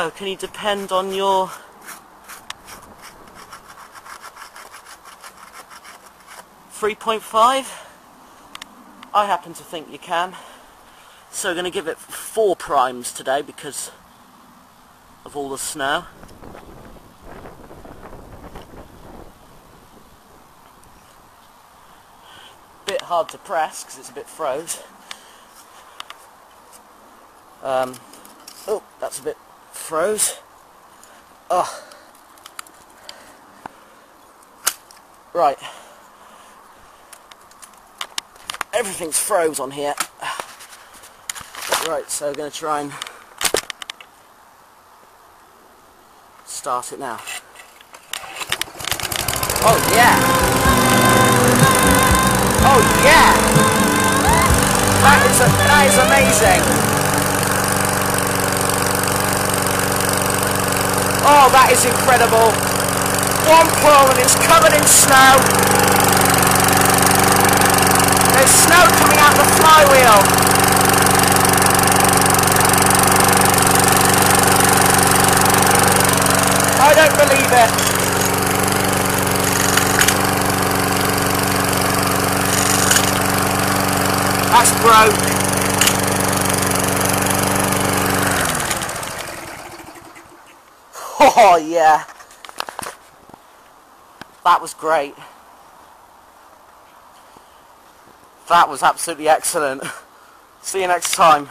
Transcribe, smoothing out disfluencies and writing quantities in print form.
So, can you depend on your .5? I happen to think you can. So we're going to give it 4 primes today because of all the snow. Bit hard to press because it's a bit froze. Oh, that's a bit froze. Oh. Right. Everything's froze on here. Right, so we're going to try and start it now. Oh yeah! Oh yeah! That is amazing! Oh, that is incredible! One pull and it's covered in snow. There's snow coming out the flywheel. I don't believe it. That's broke. Oh yeah. That was great. That was absolutely excellent. See you next time.